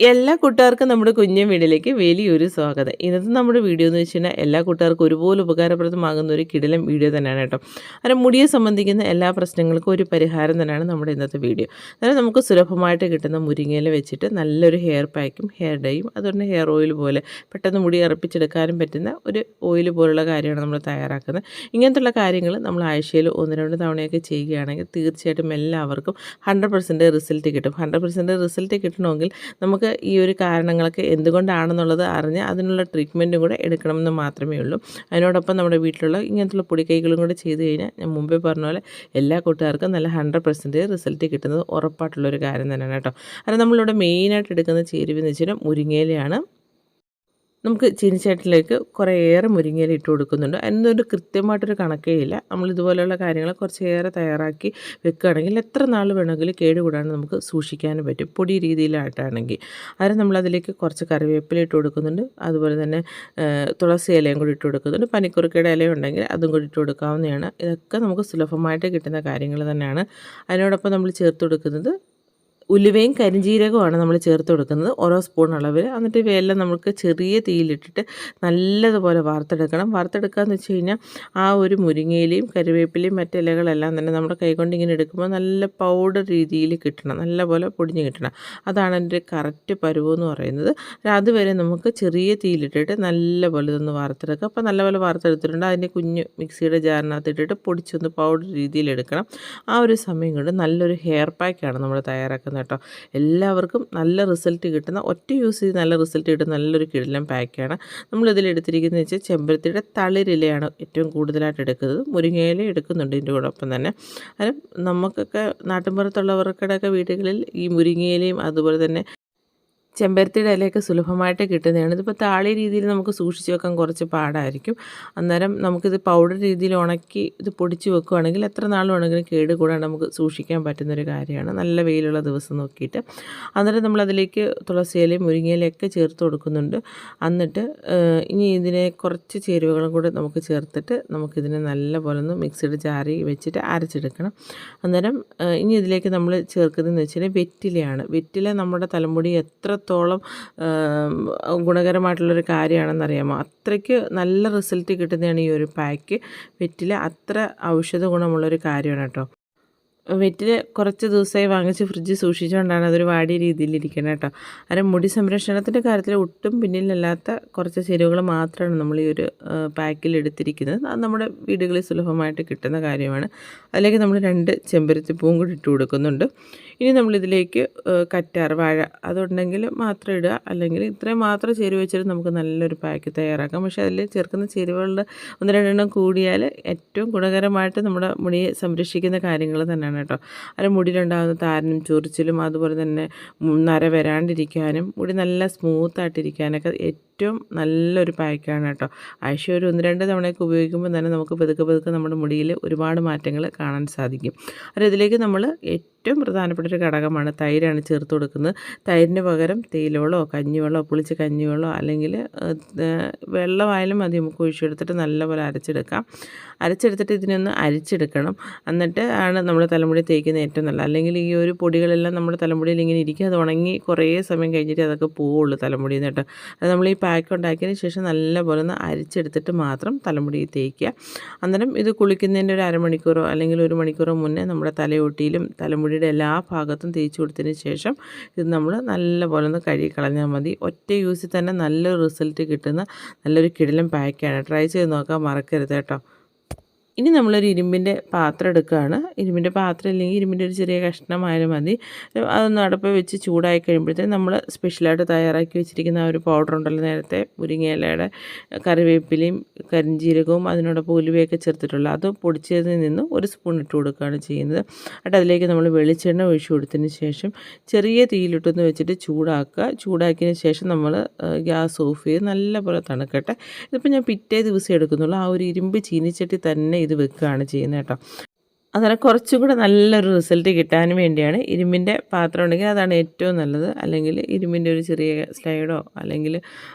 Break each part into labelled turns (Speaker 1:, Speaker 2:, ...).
Speaker 1: എല്ലാ കൂട്ടുകാർക്കും നമ്മുടെ കുഞ്ഞൻ വീടിലേക്ക് വലിയൊരു സ്വാഗതം. ഇന്നത്തെ നമ്മുടെ വീഡിയോ എന്ന് വെച്ച് കഴിഞ്ഞാൽ എല്ലാ കൂട്ടുകാർക്കും ഒരുപോലെ ഉപകാരപ്രദമാകുന്ന ഒരു കിടിലൻ വീഡിയോ തന്നെയാണ് കേട്ടോ. അങ്ങനെ മുടിയെ സംബന്ധിക്കുന്ന എല്ലാ പ്രശ്നങ്ങൾക്കും ഒരു പരിഹാരം തന്നെയാണ് നമ്മുടെ ഇന്നത്തെ വീഡിയോ. അതായത് നമുക്ക് സുലഭമായിട്ട് കിട്ടുന്ന മുരിങ്ങയില വെച്ചിട്ട് നല്ലൊരു ഹെയർ പാക്കും ഹെയർ ഡൈയും അതുപോലെ ഹെയർ ഓയിൽ പോലെ പെട്ടെന്ന് മുടി ഇറപ്പിച്ചെടുക്കാനും പറ്റുന്ന ഒരു ഓയിൽ പോലുള്ള കാര്യമാണ് നമ്മൾ തയ്യാറാക്കുന്നത്. ഇങ്ങനത്തുള്ള കാര്യങ്ങൾ നമ്മൾ ആഴ്ചയിൽ 1-2 തവണയൊക്കെ ചെയ്യുകയാണെങ്കിൽ തീർച്ചയായിട്ടും എല്ലാവർക്കും 100% റിസൾട്ട് കിട്ടും. 100% റിസൾട്ട് കിട്ടണമെങ്കിൽ നമുക്ക് ഈ ഒരു കാരണങ്ങളൊക്കെ എന്തുകൊണ്ടാണെന്നുള്ളത് അറിഞ്ഞ് അതിനുള്ള ട്രീറ്റ്മെൻറ്റും കൂടെ എടുക്കണമെന്ന് മാത്രമേ ഉള്ളൂ. അതിനോടൊപ്പം നമ്മുടെ വീട്ടിലുള്ള ഇങ്ങനത്തുള്ള പൊടിക്കൈകളും കൂടെ ചെയ്ത് കഴിഞ്ഞാൽ ഞാൻ മുമ്പേ പറഞ്ഞ പോലെ എല്ലാ കൂട്ടുകാർക്കും നല്ല 100% റിസൾട്ട് കിട്ടുന്നത് ഉറപ്പായിട്ടുള്ളൊരു കാര്യം തന്നെയാണ് കേട്ടോ. അത് നമ്മളിവിടെ മെയിനായിട്ട് എടുക്കുന്ന ചേരുവെന്ന് വെച്ചാൽ മുരിങ്ങയിലയാണ്. നമുക്ക് ചീനിച്ചട്ടിയിലേക്ക് കുറേയേറെ മുരിങ്ങയില ഇട്ട് കൊടുക്കുന്നുണ്ട്. അതിനൊരു കൃത്യമായിട്ടൊരു കണക്കേ ഇല്ല. നമ്മളിതുപോലെയുള്ള കാര്യങ്ങൾ കുറച്ചേറെ തയ്യാറാക്കി വെക്കുകയാണെങ്കിൽ എത്ര നാൾ വേണമെങ്കിലും കേടുകൂടാണ്ട് നമുക്ക് സൂക്ഷിക്കാനും പറ്റും, പൊടി രീതിയിലായിട്ടാണെങ്കിൽ. അതിന് നമ്മളതിലേക്ക് കുറച്ച് കറിവേപ്പില ഇട്ട് കൊടുക്കുന്നുണ്ട്. അതുപോലെ തന്നെ തുളസി ഇലയും കൂടി ഇട്ട് കൊടുക്കുന്നുണ്ട്. പനിക്കുറുക്കയുടെ ഇല ഉണ്ടെങ്കിൽ അതും കൂടി ഇട്ട് കൊടുക്കാവുന്നതാണ്. ഇതൊക്കെ നമുക്ക് സുലഭമായിട്ട് കിട്ടുന്ന കാര്യങ്ങൾ തന്നെയാണ്. അതിനോടൊപ്പം നമ്മൾ ചേർത്ത് കൊടുക്കുന്നത് ഉലുവയും കരിഞ്ജീരകവുമാണ് നമ്മൾ ചേർത്ത് കൊടുക്കുന്നത്, ഓരോ സ്പൂൺ അളവിൽ. എന്നിട്ട് ഇവയെല്ലാം നമുക്ക് ചെറിയ തീയിലിട്ടിട്ട് നല്ലതുപോലെ വറുത്തെടുക്കണം. വറുത്തെടുക്കുകയെന്ന് വെച്ച് കഴിഞ്ഞാൽ ആ ഒരു മുരിങ്ങയിലയും കറിവേപ്പിലയും മറ്റ് ഇലകളെല്ലാം തന്നെ നമ്മുടെ കൈകൊണ്ട് ഇങ്ങനെ എടുക്കുമ്പോൾ നല്ല പൗഡർ രീതിയിൽ കിട്ടണം, നല്ലപോലെ പൊടിഞ്ഞ് കിട്ടണം. അതാണ് എൻ്റെ കറക്റ്റ് പരുവെന്ന് പറയുന്നത്. അതുവരെ നമുക്ക് ചെറിയ തീയിലിട്ടിട്ട് നല്ലപോലെ ഇതൊന്ന് വറുത്തെടുക്കുക. അപ്പോൾ നല്ലപോലെ വറുത്തെടുത്തിട്ടുണ്ട്. അതിൻ്റെ കുഞ്ഞ് മിക്സിയുടെ ജാറിനകത്ത് ഇട്ടിട്ട് പൊടിച്ചൊന്ന് പൗഡർ രീതിയിൽ എടുക്കണം. ആ ഒരു സമയം കൊണ്ട് നല്ലൊരു ഹെയർ പാക്കാണ് നമ്മൾ തയ്യാറാക്കുന്നത് കേട്ടോ. എല്ലാവർക്കും നല്ല റിസൾട്ട് കിട്ടുന്ന, ഒറ്റ യൂസ് ചെയ്ത് നല്ല റിസൾട്ട് കിട്ടുന്ന നല്ലൊരു കിടിലൻ പാക്കാണ്. നമ്മളിതിൽ എടുത്തിരിക്കുന്നത് വെച്ചാൽ ചെമ്പരത്തിയുടെ തളിരിലയാണ് ഏറ്റവും കൂടുതലായിട്ട് എടുക്കുന്നത്. മുരിങ്ങയില എടുക്കുന്നുണ്ട് ഇതിൻ്റെ കൂടൊപ്പം തന്നെ. അത് നമുക്കൊക്കെ നാട്ടിൻപുറത്തുള്ളവർക്കൊക്കെ വീടുകളിൽ ഈ മുരിങ്ങയിലയും അതുപോലെ തന്നെ ചെമ്പരത്തിയുടെ ഇലയൊക്കെ സുലഭമായിട്ട് കിട്ടുന്നതാണ്. ഇതിപ്പോൾ താളി രീതിയിൽ നമുക്ക് സൂക്ഷിച്ച് വെക്കാൻ കുറച്ച് പാടായിരിക്കും. അന്നേരം നമുക്കിത് പൗഡർ രീതിയിൽ ഉണക്കി ഇത് പൊടിച്ച് വെക്കുകയാണെങ്കിൽ എത്ര നാൾ വേണമെങ്കിലും കേട് കൂടാണ്ട് നമുക്ക് സൂക്ഷിക്കാൻ പറ്റുന്നൊരു കാര്യമാണ്, നല്ല വെയിലുള്ള ദിവസം നോക്കിയിട്ട്. അന്നേരം നമ്മളതിലേക്ക് തുളസിയിലയും മുരിങ്ങയിലയൊക്കെ ചേർത്ത് കൊടുക്കുന്നുണ്ട്. എന്നിട്ട് ഇനി ഇതിനെ കുറച്ച് ചേരുവകളും കൂടെ നമുക്ക് ചേർത്തിട്ട് നമുക്കിതിനെ നല്ലപോലെ ഒന്ന് മിക്സിയുടെ ജാറിൽ വെച്ചിട്ട് അരച്ചെടുക്കണം. അന്നേരം ഇനി ഇതിലേക്ക് നമ്മൾ ചേർക്കുന്നതെന്ന് വെച്ചാൽ വെറ്റിലയാണ്. വെറ്റില നമ്മുടെ തലമുടി എത്രത്തോളം ഗുണകരമായിട്ടുള്ളൊരു കാര്യമാണെന്നറിയാമോ? അത്രയ്ക്ക് നല്ല റിസൾട്ട് കിട്ടുന്നതാണ് ഈ ഒരു പാക്ക്. വെറ്റില അത്ര ഔഷധ ഗുണമുള്ളൊരു കാര്യമാണ് കേട്ടോ. വെറ്റില കുറച്ച് ദിവസമായി വാങ്ങിച്ച് ഫ്രിഡ്ജിൽ സൂക്ഷിച്ചുകൊണ്ടാണ് അതൊരു വാടിയ രീതിയിലിരിക്കുന്നത് കേട്ടോ. കാരണം മുടി സംരക്ഷണത്തിൻ്റെ കാര്യത്തിൽ ഒട്ടും പിന്നിലല്ലാത്ത കുറച്ച് ചേരുവകൾ മാത്രമാണ് നമ്മൾ ഈ ഒരു പാക്കിൽ എടുത്തിരിക്കുന്നത്. അത് നമ്മുടെ വീടുകളിൽ സുലഭമായിട്ട് കിട്ടുന്ന കാര്യമാണ്. അതിലേക്ക് നമ്മൾ 2 ചെമ്പരത്തിപ്പൂവും കൂടി ഇട്ട് കൊടുക്കുന്നുണ്ട്. ഇനി നമ്മളിതിലേക്ക് കറ്റാർ വാഴ അതുണ്ടെങ്കിൽ മാത്രം ഇടുക, അല്ലെങ്കിൽ ഇത്രയും മാത്രം ചേരുവ വെച്ചിട്ട് നമുക്ക് നല്ലൊരു പാക്ക് തയ്യാറാക്കാം. പക്ഷേ അതിൽ ചേർക്കുന്ന ചേരുവകളുടെ 1-2 കൂടിയാൽ ഏറ്റവും ഗുണകരമായിട്ട് നമ്മുടെ മുടിയെ സംരക്ഷിക്കുന്ന കാര്യങ്ങൾ തന്നെയാണ് കേട്ടോ. അത് മുടിയിലുണ്ടാകുന്ന താരനും ചൊറിച്ചിലും അതുപോലെ തന്നെ നര വരാണ്ടിരിക്കാനും മുടി നല്ല സ്മൂത്തായിട്ടിരിക്കാനൊക്കെ ഏറ്റവും നല്ലൊരു പാക്കാണ് കേട്ടോ. ആഴ്ച ഒരു 1-2 തവണയൊക്കെ ഉപയോഗിക്കുമ്പോൾ തന്നെ നമുക്ക് പതുക്കെ നമ്മുടെ മുടിയിൽ ഒരുപാട് മാറ്റങ്ങൾ കാണാൻ സാധിക്കും. അത് ഇതിലേക്ക് നമ്മൾ ഏറ്റവും പ്രധാനപ്പെട്ട ഒരു ഘടകമാണ് തൈരാണ് ചേർത്ത് കൊടുക്കുന്നത്. തൈരിന് പകരം തേയിലവെള്ളമോ കഞ്ഞിവെള്ളമോ പുളിച്ച കഞ്ഞിവെള്ളമോ അല്ലെങ്കിൽ വെള്ളമായാലും മതി, നമുക്ക് ഒഴിച്ചെടുത്തിട്ട് നല്ലപോലെ അരച്ചെടുത്തിട്ട് ഇതിനൊന്ന് അരിച്ചെടുക്കണം. എന്നിട്ട് ആണ് നമ്മൾ തലമുടി തേക്കുന്നത് ഏറ്റവും നല്ലത്. അല്ലെങ്കിൽ ഈ ഒരു പൊടികളെല്ലാം നമ്മുടെ തലമുടിയിൽ ഇങ്ങനെ ഇരിക്കും, അത് ഉണങ്ങി കുറേ സമയം കഴിഞ്ഞിട്ട് അതൊക്കെ പോവുള്ളൂ തലമുടിയിൽ നിന്ന് കേട്ടോ. അത് നമ്മൾ ഈ പാക്ക് ഉണ്ടാക്കിയതിന് ശേഷം നല്ലപോലെ ഒന്ന് അരിച്ചെടുത്തിട്ട് മാത്രം തലമുടിയിൽ തേക്കുക. അന്നേരം ഇത് കുളിക്കുന്നതിൻ്റെ ഒരു അരമണിക്കൂറോ അല്ലെങ്കിൽ 1 മണിക്കൂറോ മുന്നേ നമ്മുടെ തലയോട്ടിയിലും തലമുടിയുടെ എല്ലാ ഭാഗത്തും തേച്ച് കൊടുത്തതിന് ശേഷം ഇത് നമ്മൾ നല്ലപോലെ ഒന്ന് കഴുകി കളഞ്ഞാൽ മതി. ഒറ്റ യൂസിൽ തന്നെ നല്ലൊരു റിസൾട്ട് കിട്ടുന്ന നല്ലൊരു കിടിലൻ പാക്കാണ്. ട്രൈ ചെയ്ത് നോക്കാൻ മറക്കരുത് കേട്ടോ. ഇനി നമ്മളൊരു ഇരുമ്പിൻ്റെ പാത്രം എടുക്കുകയാണ്. ഇരുമ്പിൻ്റെ പാത്രം ഇല്ലെങ്കിൽ ഇരുമ്പിൻ്റെ ഒരു ചെറിയ കഷ്ണമായാലും മതി. അതൊന്ന് അടുപ്പ് വെച്ച് ചൂടായി കഴിയുമ്പോഴത്തേക്കും നമ്മൾ സ്പെഷ്യലായിട്ട് തയ്യാറാക്കി വെച്ചിരിക്കുന്ന ആ ഒരു പൗഡർ ഉണ്ടല്ലോ, നേരത്തെ മുരിങ്ങയിലയുടെ കറിവേപ്പിലയും കരിഞ്ജീരകവും അതിനോടൊപ്പം ഉലുവയൊക്കെ ചേർത്തിട്ടുള്ള അത് പൊടിച്ചതിൽ നിന്ന് 1 സ്പൂൺ ഇട്ട് കൊടുക്കുകയാണ് ചെയ്യുന്നത്. എന്നിട്ട് അതിലേക്ക് നമ്മൾ വെളിച്ചെണ്ണ ഒഴിച്ച് കൊടുത്തതിന് ശേഷം ചെറിയ തീയിലിട്ടൊന്ന് വെച്ചിട്ട് ചൂടാക്കിയതിന് ശേഷം നമ്മൾ ഗ്യാസ് ഓഫ് ചെയ്ത് നല്ലപോലെ തണുക്കട്ടെ. ഇതിപ്പോൾ ഞാൻ പിറ്റേ ദിവസം എടുക്കുന്നുള്ളൂ. ആ ഒരു ഇരുമ്പ് ചീനിച്ചട്ടി തന്നെ ഇത് വെക്കുകയാണ് ചെയ്യുന്നത് കേട്ടോ. അങ്ങനെ കുറച്ചും കൂടെ നല്ലൊരു റിസൾട്ട് കിട്ടാൻ വേണ്ടിയാണ് ഇരുമ്പിൻ്റെ പാത്രം ഉണ്ടെങ്കിൽ അതാണ് ഏറ്റവും നല്ലത്. അല്ലെങ്കിൽ ഇരുമ്പിൻ്റെ ഒരു ചെറിയ സ്ലൈഡോ അല്ലെങ്കിൽ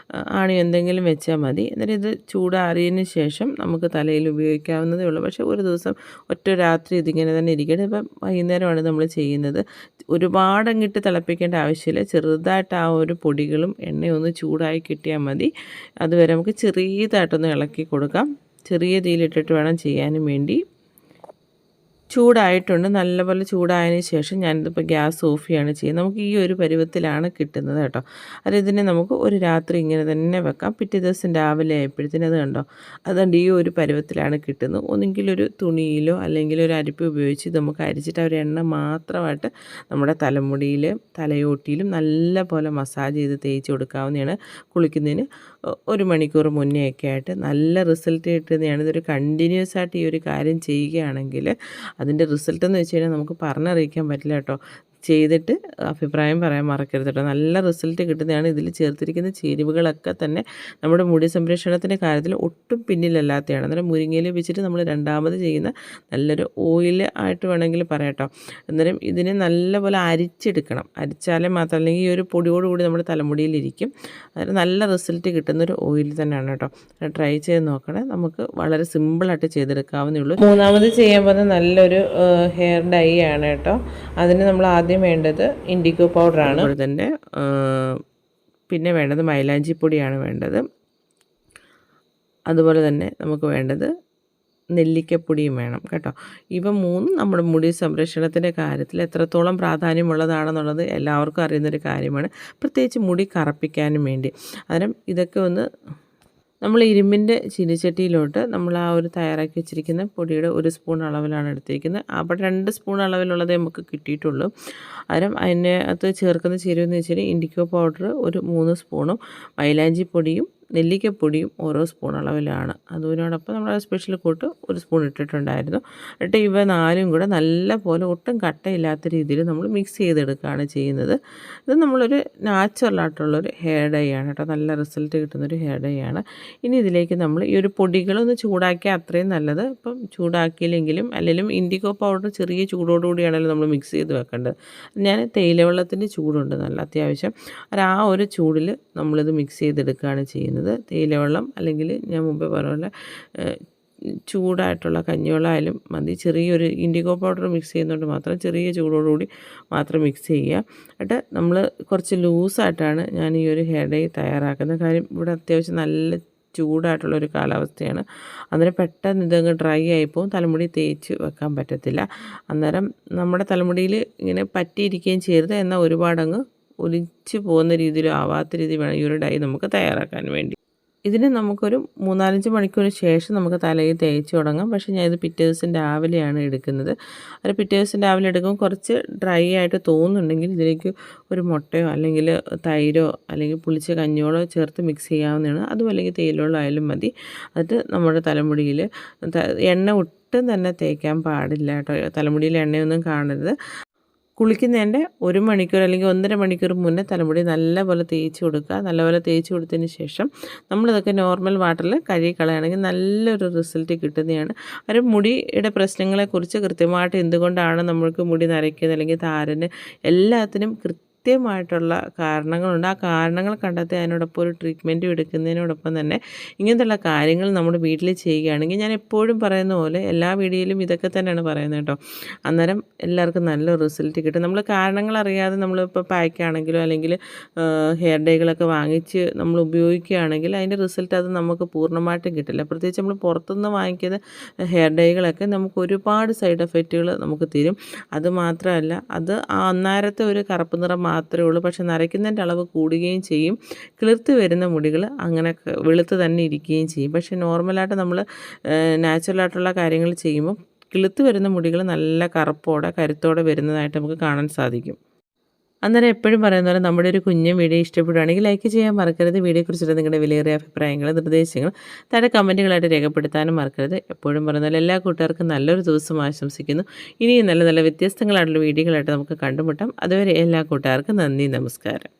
Speaker 1: ആണിയോ എന്തെങ്കിലും വെച്ചാൽ മതി. എന്നിട്ട് ഇത് ചൂടാറിയതിന് ശേഷം നമുക്ക് തലയിൽ ഉപയോഗിക്കാവുന്നതേ ഉള്ളൂ. പക്ഷേ ഒരു ദിവസം ഒറ്റ രാത്രി ഇതിങ്ങനെ തന്നെ ഇരിക്കട്ടെ. ഇപ്പം വൈകുന്നേരമാണ് നമ്മൾ ചെയ്യുന്നത്. ഒരുപാടങ്ങിട്ട് തിളപ്പിക്കേണ്ട ആവശ്യമില്ല. ചെറുതായിട്ട് ആ ഒരു പൊടികളും എണ്ണയും ഒന്ന് ചൂടായി കിട്ടിയാൽ മതി. അതുവരെ നമുക്ക് ചെറിയതായിട്ടൊന്ന് ഇളക്കി കൊടുക്കാം. ചെറിയ തീയിലിട്ടിട്ട് വേണം ചെയ്യാനും വേണ്ടി. ചൂടായിട്ടുണ്ട്. നല്ലപോലെ ചൂടായതിന് ശേഷം ഞാനിതിപ്പോൾ ഗ്യാസ് ഓഫ് ചെയ്യുകയാണ് ചെയ്യുന്നത്. നമുക്ക് ഈ ഒരു പരുവത്തിലാണ് കിട്ടുന്നത് കേട്ടോ. അത് ഇതിനെ നമുക്ക് ഒരു രാത്രി ഇങ്ങനെ തന്നെ വെക്കാം. പിറ്റേ ദിവസം രാവിലെ ആയപ്പോഴത്തേനും അത് കണ്ടോ, അതുകൊണ്ട് ഈ ഒരു പരുവത്തിലാണ് കിട്ടുന്നത്. ഒന്നുകിൽ ഒരു തുണിയിലോ അല്ലെങ്കിൽ ഒരു അരിപ്പ ഉപയോഗിച്ച് ഇത് നമുക്ക് അരിച്ചിട്ട് ഒരു എണ്ണ മാത്രമായിട്ട് നമ്മുടെ തലമുടിയിലും തലയോട്ടിയിലും നല്ല പോലെ മസാജ് ചെയ്ത് തേച്ച് കൊടുക്കാവുന്നതാണ്. കുളിക്കുന്നതിന് 1 മണിക്കൂർ മുന്നേ ഒക്കെ ആയിട്ട് നല്ല റിസൾട്ട് കിട്ടുന്നതാണ്. ഇതൊരു കണ്ടിന്യൂസ് ആയിട്ട് ഈ ഒരു കാര്യം ചെയ്യുകയാണെങ്കിൽ അതിൻ്റെ റിസൾട്ട് എന്ന് വെച്ച് കഴിഞ്ഞാൽ നമുക്ക് പറഞ്ഞറിയിക്കാൻ പറ്റില്ല കേട്ടോ. ചെയ്തിട്ട് അഭിപ്രായം പറയാൻ മറക്കരുത് കേട്ടോ. നല്ല റിസൾട്ട് കിട്ടുന്നതാണ്. ഇതിൽ ചേർത്തിരിക്കുന്ന ചേരുവകളൊക്കെ തന്നെ നമ്മുടെ മുടി സംരക്ഷണത്തിൻ്റെ കാര്യത്തിൽ ഒട്ടും പിന്നിലല്ലാത്തതാണ്. അന്നേരം മുരിങ്ങയില വെച്ചിട്ട് നമ്മൾ രണ്ടാമത് ചെയ്യുന്ന നല്ലൊരു ഓയിൽ ആയിട്ട് വേണമെങ്കിൽ പറയാം കേട്ടോ. അന്നേരം ഇതിനെ നല്ലപോലെ അരിച്ചെടുക്കണം. അരിച്ചാലേ മാത്രം, അല്ലെങ്കിൽ ഈ ഒരു പൊടിയോടുകൂടി നമ്മുടെ തലമുടിയിലിരിക്കും. അന്നേരം നല്ല റിസൾട്ട് കിട്ടുന്നൊരു ഓയിൽ തന്നെയാണ് കേട്ടോ. ട്രൈ ചെയ്ത് നോക്കണേ. നമുക്ക് വളരെ സിമ്പിളായിട്ട് ചെയ്തെടുക്കാവുന്നേ ഉള്ളൂ. മൂന്നാമത് ചെയ്യാൻ പോകുന്ന നല്ലൊരു ഹെയർ ഡൈ ആണ് കേട്ടോ. അതിന് നമ്മൾ ആദ്യം വേണ്ടത് ഇൻഡിഗോ പൗഡറാണ്. അതുപോലെ തന്നെ പിന്നെ വേണ്ടത് മൈലാഞ്ചി പൊടിയാണ് വേണ്ടത്. അതുപോലെ തന്നെ നമുക്ക് വേണ്ടത് നെല്ലിക്കപ്പൊടിയും വേണം കേട്ടോ. ഇവ മൂന്നും നമ്മുടെ മുടി സംരക്ഷണത്തിൻ്റെ കാര്യത്തിൽ എത്രത്തോളം പ്രാധാന്യമുള്ളതാണെന്നുള്ളത് എല്ലാവർക്കും അറിയുന്നൊരു കാര്യമാണ്. പ്രത്യേകിച്ച് മുടി കറുപ്പിക്കാനും വേണ്ടി. അന്നേരം ഇതൊക്കെ ഒന്ന് നമ്മൾ ഇരുമ്പിൻ്റെ ചീനിച്ചട്ടിയിലോട്ട് നമ്മൾ ആ ഒരു തയ്യാറാക്കി വെച്ചിരിക്കുന്ന പൊടിയുടെ 1 സ്പൂൺ അളവിലാണ് എടുത്തിരിക്കുന്നത്. അവിടെ 2 സ്പൂൺ അളവിലുള്ളതേ നമുക്ക് കിട്ടിയിട്ടുള്ളൂ. അന്നേരം അതിനകത്ത് ചേർക്കുന്ന ചേരുവെന്ന് വെച്ചാൽ ഇൻഡിഗോ പൗഡർ ഒരു 3 സ്പൂണും മൈലാഞ്ചി പൊടിയും നെല്ലിക്കപ്പൊടിയും ഓരോ സ്പൂൺ അളവിലാണ്. അതിനോടൊപ്പം നമ്മൾ സ്പെഷ്യൽ കൂട്ട് 1 സ്പൂൺ ഇട്ടിട്ടുണ്ടായിരുന്നു. എന്നിട്ട് ഇവ 4ഉം കൂടെ നല്ല പോലെ ഒട്ടും കട്ടയില്ലാത്ത രീതിയിൽ നമ്മൾ മിക്സ് ചെയ്തെടുക്കുകയാണ് ചെയ്യുന്നത്. ഇത് നമ്മളൊരു നാച്ചുറലായിട്ടുള്ളൊരു ഹെയർ ഡൈ ആണ് കേട്ടോ. നല്ല റിസൾട്ട് കിട്ടുന്നൊരു ഹെയർ ഡൈ ആണ്. ഇനി ഇതിലേക്ക് നമ്മൾ ഈ ഒരു പൊടികളൊന്ന് ചൂടാക്കിയാൽ അത്രയും നല്ലത്. ഇപ്പം ചൂടാക്കിയില്ലെങ്കിലും അല്ലെങ്കിലും ഇൻഡിഗോ പൗഡർ ചെറിയ ചൂടോടുകൂടിയാണല്ലോ നമ്മൾ മിക്സ് ചെയ്ത് വെക്കേണ്ടത്. ഞാൻ തേയില വെള്ളത്തിൻ്റെ ചൂടുണ്ട് നല്ല അത്യാവശ്യം. ആ ഒരു ചൂടിൽ നമ്മളിത് മിക്സ് ചെയ്തെടുക്കുകയാണ് ചെയ്യുന്നത്. തേയിലവെള്ളം അല്ലെങ്കിൽ ഞാൻ മുമ്പേ പറഞ്ഞ പോലെ ചൂടായിട്ടുള്ള കഞ്ഞിവെള്ളം ആയാലും മതി. ചെറിയൊരു ഇൻഡിഗോ പൗഡർ മിക്സ് ചെയ്യുന്നതുകൊണ്ട് മാത്രം ചെറിയ ചൂടോടുകൂടി മാത്രം മിക്സ് ചെയ്യുക. എന്നിട്ട് നമ്മൾ കുറച്ച് ലൂസായിട്ടാണ് ഞാൻ ഈ ഒരു ഹെയർ ഡൈ തയ്യാറാക്കുന്നത്. കാര്യം ഇവിടെ അത്യാവശ്യം നല്ല ചൂടായിട്ടുള്ളൊരു കാലാവസ്ഥയാണ്. അന്നേരം പെട്ടെന്ന് ഇതങ്ങ് ഡ്രൈ ആയിപ്പോവും. തലമുടി തേച്ച് വെക്കാൻ പറ്റത്തില്ല. അന്നേരം നമ്മുടെ തലമുടിയിൽ ഇങ്ങനെ പറ്റിയിരിക്കുകയും ചെയ്യരുത്, എന്നാൽ ഒരുപാടങ്ങ് ഒലിച്ച് പോകുന്ന രീതിയിലും ആവാത്ത രീതി വേണം ഈ ഒരു ഡൈ നമുക്ക് തയ്യാറാക്കാൻ വേണ്ടി. ഇതിന് നമുക്കൊരു 3-4 മണിക്കൂറിന് ശേഷം നമുക്ക് തലയിൽ തേച്ച് തുടങ്ങാം. പക്ഷേ ഞാനിത് പിറ്റേ ദിവസം രാവിലെയാണ് എടുക്കുന്നത്. അത് പിറ്റേ ദിവസം രാവിലെ എടുക്കുമ്പോൾ കുറച്ച് ഡ്രൈ ആയിട്ട് തോന്നുന്നുണ്ടെങ്കിൽ ഇതിലേക്ക് ഒരു മുട്ടയോ അല്ലെങ്കിൽ തൈരോ അല്ലെങ്കിൽ പുളിച്ച കഞ്ഞിയോളോ ചേർത്ത് മിക്സ് ചെയ്യാവുന്നതാണ്. അതും അല്ലെങ്കിൽ തേയിലവെള്ളം ആയാലും മതി. എന്നിട്ട് നമ്മുടെ തലമുടിയിൽ എണ്ണ ഒട്ടും തന്നെ തേക്കാൻ പാടില്ല കേട്ടോ. തലമുടിയിൽ എണ്ണയൊന്നും കാണരുത്. കുളിക്കുന്നതിൻ്റെ 1 മണിക്കൂർ അല്ലെങ്കിൽ 1.5 മണിക്കൂർ മുന്നേ തലമുടി നല്ലപോലെ തേച്ച് കൊടുക്കുക. നല്ലപോലെ തേച്ച് കൊടുത്തതിന് ശേഷം നമ്മളിതൊക്കെ നോർമൽ വാട്ടറിൽ കഴുകി കളയുകയാണെങ്കിൽ നല്ലൊരു റിസൾട്ട് കിട്ടുന്നതാണ്. ഒരു മുടിയുടെ പ്രശ്നങ്ങളെക്കുറിച്ച് കൃത്യമായിട്ട് എന്തുകൊണ്ടാണ് നമ്മൾക്ക് മുടി നരയ്ക്കുന്നത് അല്ലെങ്കിൽ താരന് എല്ലാത്തിനും കൃത്യമായിട്ടുള്ള കാരണങ്ങളുണ്ട്. ആ കാരണങ്ങൾ കണ്ടെത്തി അതിനോടൊപ്പം ഒരു ട്രീറ്റ്മെൻറ്റും എടുക്കുന്നതിനോടൊപ്പം തന്നെ ഇങ്ങനത്തെയുള്ള കാര്യങ്ങൾ നമ്മുടെ വീട്ടിൽ ചെയ്യുകയാണെങ്കിൽ, ഞാൻ എപ്പോഴും പറയുന്ന പോലെ എല്ലാ വീഡിയോയിലും ഇതൊക്കെ തന്നെയാണ് പറയുന്നത് കേട്ടോ. അന്നേരം എല്ലാവർക്കും നല്ല റിസൾട്ട് കിട്ടും. നമ്മൾ കാരണങ്ങൾ അറിയാതെ നമ്മളിപ്പോൾ പായ്ക്കാണെങ്കിലോ അല്ലെങ്കിൽ ഹെയർ ഡൈകളൊക്കെ വാങ്ങിച്ച് നമ്മൾ ഉപയോഗിക്കുകയാണെങ്കിൽ അതിൻ്റെ റിസൾട്ട് അത് നമുക്ക് പൂർണ്ണമായിട്ടും കിട്ടില്ല. പ്രത്യേകിച്ച് നമ്മൾ പുറത്തുനിന്ന് വാങ്ങിക്കുന്ന ഹെയർ ഡൈകളൊക്കെ നമുക്ക് ഒരുപാട് സൈഡ് എഫക്റ്റുകൾ നമുക്ക് തരും. അതുമാത്രമല്ല, അത് ആ അന്നേരത്തെ ഒരു കറുപ്പ് നിറം മാത്രമേ ഉള്ളൂ. പക്ഷെ നരയ്ക്കുന്നതിൻ്റെ അളവ് കൂടുകയും ചെയ്യും. കിളിർത്ത് വരുന്ന മുടികൾ അങ്ങനെ വെളുത്ത് തന്നെ ഇരിക്കുകയും ചെയ്യും. പക്ഷേ നോർമലായിട്ട് നമ്മൾ നാച്ചുറലായിട്ടുള്ള കാര്യങ്ങൾ ചെയ്യുമ്പോൾ കിളുത്ത് വരുന്ന മുടികൾ നല്ല കറുപ്പോടെ കരുത്തോടെ വരുന്നതായിട്ട് നമുക്ക് കാണാൻ സാധിക്കും. അന്നേരം എപ്പോഴും പറയുന്ന പോലെ നമ്മുടെ ഒരു കുഞ്ഞു വീഡിയോ ഇഷ്ടപ്പെടുകയാണെങ്കിൽ ലൈക്ക് ചെയ്യാൻ മറക്കരുത്. വീഡിയോയെക്കുറിച്ചുള്ള നിങ്ങളുടെ വിലയേറിയ അഭിപ്രായങ്ങൾ, നിർദ്ദേശങ്ങൾ താഴെ കമൻറ്റുകളായിട്ട് രേഖപ്പെടുത്താനും മറക്കരുത്. എപ്പോഴും പറയുന്ന പോലെ എല്ലാ കൂട്ടുകാർക്കും നല്ലൊരു ദിവസം ആശംസിക്കുന്നു. ഇനിയും നല്ല നല്ല വ്യത്യസ്തങ്ങളായിട്ടുള്ള വീഡിയോകളായിട്ട് നമുക്ക് കണ്ടുമുട്ടാം. അതുവരെ എല്ലാ കൂട്ടുകാർക്കും നന്ദി, നമസ്കാരം.